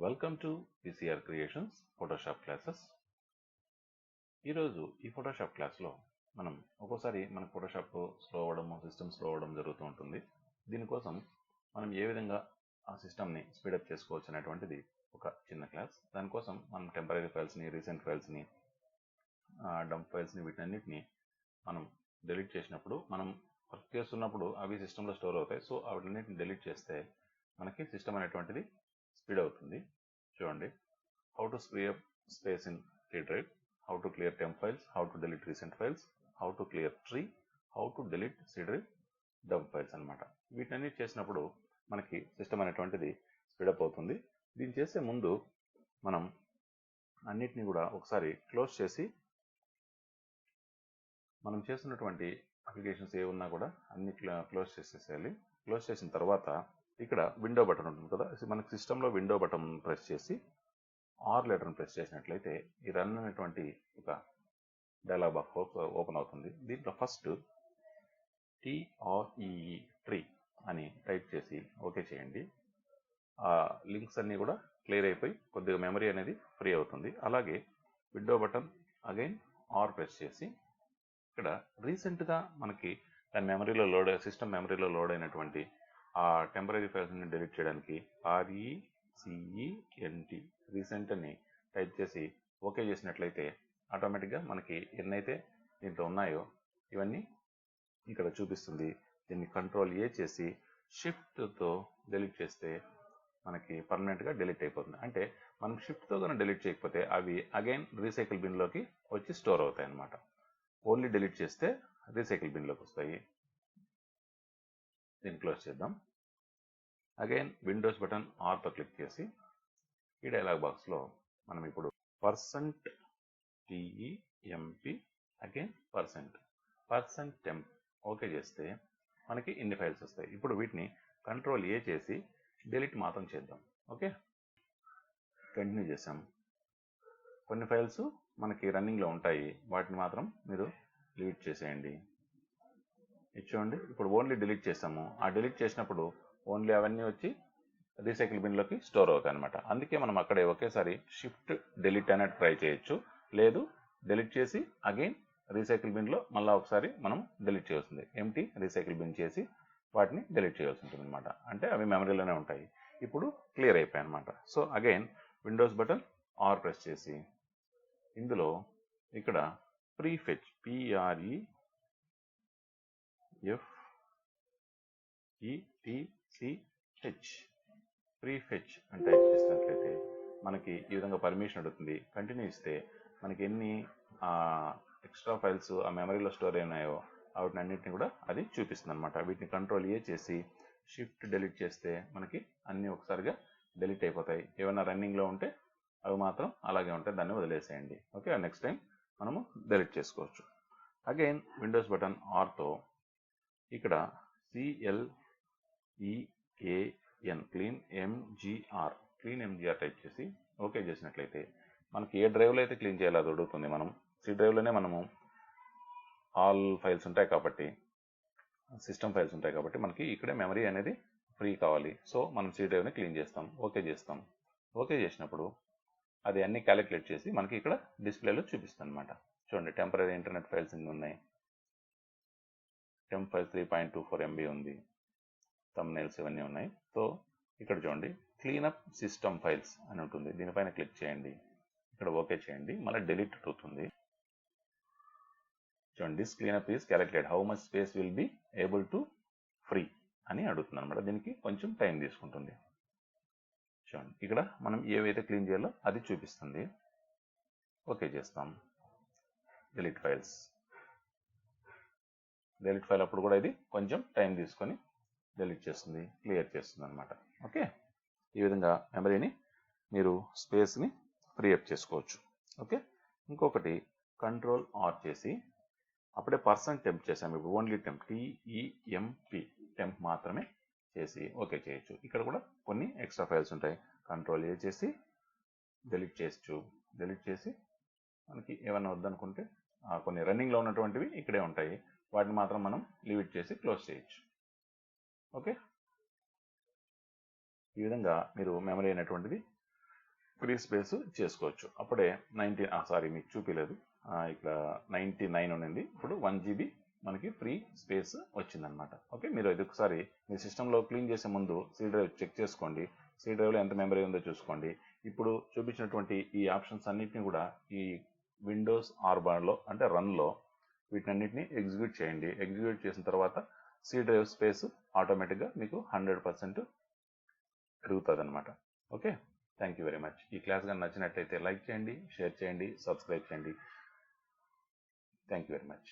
Welcome to PCR creations Photoshop classes. ఈరోజు ఈ Photoshop క్లాస్లో మనం ఒక్కోసారి మన ఫోటోషాప్ స్లో అవ్వడం, సిస్టమ్ స్లో అవ్వడం జరుగుతూ ఉంటుంది. దీనికోసం మనం ఏ విధంగా ఆ సిస్టమ్ని స్పీడప్ చేసుకోవచ్చు అనేటువంటిది ఒక చిన్న క్లాస్. దానికోసం మనం టెంపరీ ఫైల్స్ని, రీసెంట్ ఫైల్స్ని, డంప్ ఫైల్స్ని, వీటన్నిటిని మనం డిలీట్ చేసినప్పుడు, మనం వర్క్ చేస్తున్నప్పుడు అవి సిస్టంలో స్టోర్ అవుతాయి. సో వాటిన్నిటిని డిలీట్ చేస్తే మనకి సిస్టమ్ అనేటువంటిది స్పీడ్ అవుతుంది. చూడండి, how to free up space in C drive, how to clear temp files, how to delete recent files, how to clear tree, how to delete C drive dump files అనమాట. వీటన్ని చేసినప్పుడు మనకి system అనేటువంటిది speedup అవుతుంది. దీన్ని చేసే ముందు మనం అన్నిటిని కూడా ఒకసారి క్లోజ్ చేసి, మనం చేస్తున్నటువంటి అప్లికేషన్స్ ఏ ఉన్నా కూడా అన్ని క్లోజ్ చేసేసేయాలి. క్లోజ్ చేసిన తర్వాత ఇక్కడ విండో బటన్ ఉంటుంది కదా, మనకి సిస్టంలో విండో బటన్ ప్రెస్ చేసి ఆర్ లెటర్ని ప్రెస్ చేసినట్లయితే ఈ రన్ అనేటువంటి ఒక డైలాగ్ బాక్స్ ఓపెన్ అవుతుంది. దీంట్లో ఫస్ట్ ట్రీ అని టైప్ చేసి ఓకే చేయండి. ఆ లింక్స్ అన్నీ కూడా క్లియర్ అయిపోయి కొద్దిగా మెమరీ అనేది ఫ్రీ అవుతుంది. అలాగే window button again are press చేసి ఇక్కడ రీసెంట్గా మనకి దాని మెమరీలో సిస్టమ్ మెమరీలో లోడ్ అయినటువంటి ఆ టెంపరీ ఫైల్స్ని డిలీట్ చేయడానికి RECENT రీసెంట్ అని టైప్ చేసి ఓకే చేసినట్లయితే ఆటోమేటిక్గా మనకి ఎన్నైతే దీంట్లో ఉన్నాయో ఇవన్నీ ఇక్కడ చూపిస్తుంది. దీన్ని కంట్రోల్ A చేసి షిఫ్ట్తో డిలీట్ చేస్తే మనకి పర్మనెంట్గా డిలీట్ అయిపోతుంది. అంటే మనం షిఫ్ట్తో కనుక డిలీట్ చేయకపోతే అవి అగైన్ రీసైకిల్ బిన్లోకి వచ్చి స్టోర్ అవుతాయి అన్నమాట. ఓన్లీ డిలీట్ చేస్తే రీసైకిల్ బిన్లోకి వస్తాయి. దీన్ని క్లోజ్ చేద్దాం. అగైన్ విండోస్ బటన్ ఆర్తో క్లిక్ చేసి ఈ డైలాగ్ బాక్స్లో మనం ఇప్పుడు %TEMP అగైన్ %temp ఓకే చేస్తే మనకి ఇన్ని ఫైల్స్ వస్తాయి. ఇప్పుడు వీటిని కంట్రోల్ A చేసి డిలీట్ మాత్రం చేద్దాం. ఓకే, కంటిన్యూ చేసాం. కొన్ని ఫైల్స్ మనకి రన్నింగ్లో ఉంటాయి, వాటిని మాత్రం మీరు డిలీట్ చేసేయండి. చూడండి, ఇప్పుడు ఓన్లీ డిలీట్ చేసాము. ఆ డిలీట్ చేసినప్పుడు ఓన్లీ అవన్నీ వచ్చి రీసైకిల్ బిన్లోకి స్టోర్ అవుతాయి అనమాట. అందుకే మనం అక్కడే ఒకేసారి షిఫ్ట్ డిలీట్ అనేది ట్రై చేయొచ్చు. లేదు, డిలీట్ చేసి అగైన్ రీసైకిల్ బిన్లో మళ్ళీ ఒకసారి మనం డిలీట్ చేయాల్సింది. ఎంటీ రీసైకిల్ బిన్ చేసి వాటిని డిలీట్ చేయాల్సి ఉంటుంది అనమాట. అంటే అవి మెమరీలోనే ఉంటాయి. ఇప్పుడు క్లియర్ అయిపోయాయి అనమాట. So again Windows button are press చేసి ఇందులో ఇక్కడ ప్రీఫెచ్ ప్రీఫెచ్ అని టైప్ చేసినట్లయితే మనకి ఈ విధంగా పర్మిషన్ అడుగుతుంది. కంటిన్యూ ఇస్తే మనకి ఎన్ని ఎక్స్ట్రా ఫైల్స్ ఆ మెమరీలో స్టోర్ అయినాయో వాటిని అన్నింటినీ కూడా అది చూపిస్తుంది అనమాట. వీటిని కంట్రోల్ A చేసి షిఫ్ట్ డిలీట్ చేస్తే మనకి అన్నీ ఒకసారిగా డిలీట్ అయిపోతాయి. ఏమైనా రన్నింగ్లో ఉంటే అవి మాత్రం అలాగే ఉంటాయి, దాన్ని వదిలేసేయండి. ఓకే, నెక్స్ట్ టైం మనము డిలీట్ చేసుకోవచ్చు. అగైన్ విండోస్ బటన్ ఆర్తో ఇక్కడ క్లీన్ ఎంజిఆర్ టైప్ చేసి ఓకే చేసినట్లయితే మనకి ఏ డ్రైవ్లో అయితే క్లీన్ చేయాలో అది అడుగుతుంది. మనం C డ్రైవ్లోనే మనము ఆల్ ఫైల్స్ ఉంటాయి కాబట్టి, సిస్టమ్ ఫైల్స్ ఉంటాయి కాబట్టి మనకి ఇక్కడే మెమరీ అనేది ఫ్రీ కావాలి. సో మనం C డ్రైవ్ని క్లీన్ చేస్తాం, ఓకే చేస్తాం. ఓకే చేసినప్పుడు అది అన్ని క్యాలిక్యులేట్ చేసి మనకి ఇక్కడ డిస్ప్లేలో చూపిస్తుంది అనమాట. చూడండి, టెంపరీ ఇంటర్నెట్ ఫైల్స్ ఇన్ని ఉన్నాయి, టెంప్ ఫైల్స్ 3.24 MB ఉంది, థంబ్నెయిల్స్ ఇవన్నీ ఉన్నాయి. సో ఇక్కడ చూడండి, క్లీనప్ సిస్టమ్ ఫైల్స్ అని ఉంటుంది. దీనిపైన క్లిక్ చేయండి, ఇక్కడ ఓకే చేయండి, మళ్ళీ డిలీట్ అవుతుంది. చూడండి, this cleanup is calculate how much space will be able to free అని అడుగుతుంది అనమాట. దీనికి కొంచెం టైం తీసుకుంటుంది. చూడండి, ఇక్కడ మనం ఏవైతే క్లీన్ చేయాలో అది చూపిస్తుంది. ఓకే చేస్తాం. డిలీట్ ఫైల్ అప్పుడు కూడా ఇది కొంచెం టైం తీసుకొని డిలీట్ చేస్తుంది, క్లియర్ చేస్తుంది అనమాట. ఓకే, ఈ విధంగా మెమరీని మీరు స్పేస్ని ఫ్రీ అప్ చేసుకోవచ్చు. ఓకే, ఇంకొకటి కంట్రోల్ R చేసి అప్పుడే %temp చేసాము, ఇప్పుడు ఓన్లీ టెంప్ టెంప్ మాత్రమే చేసి ఓకే చేయొచ్చు. ఇక్కడ కూడా కొన్ని ఎక్స్ట్రా ఫైల్స్ ఉంటాయి. కంట్రోల్ A చేసి డిలీట్ చేసి మనకి ఏమన్నా వద్దనుకుంటే కొన్ని రన్నింగ్లో ఉన్నటువంటివి ఇక్కడే ఉంటాయి, వాటిని మాత్రం మనం లీవ్ ఇట్ చేసి క్లోజ్ చేయొచ్చు. ఓకే, ఈ విధంగా మీరు మెమరీ అనేటువంటిది ఫ్రీ స్పేస్ చేసుకోవచ్చు. అప్పుడే మీకు చూపించలేదు, ఇక్కడ 99 ఉండింది, ఇప్పుడు 1 GB మనకి ఫ్రీ స్పేస్ వచ్చిందనమాట. ఓకే, మీరు ఇది ఒకసారి మీ సిస్టంలో క్లీన్ చేసే ముందు సి డ్రైవ్ చెక్ చేసుకోండి, సి డ్రైవ్లో ఎంత మెమరీ ఉందో చూసుకోండి. ఇప్పుడు చూపించినటువంటి ఈ ఆప్షన్స్ అన్నిటిని కూడా ఈ విండోస్ ఆర్బాన్లో అంటే రన్లో వీటన్నిటిని ఎగ్జిక్యూట్ చేయండి. ఎగ్జిక్యూట్ చేసిన తర్వాత సి డ్రైవ్ స్పేస్ ఆటోమేటిక్గా మీకు 100% పెరుగుతుంది అనమాట. Okay, thank you very much. ఈ క్లాస్ కానీ నచ్చినట్లయితే లైక్ చేయండి, షేర్ చేయండి, సబ్స్క్రైబ్ చేయండి. Thank you very much.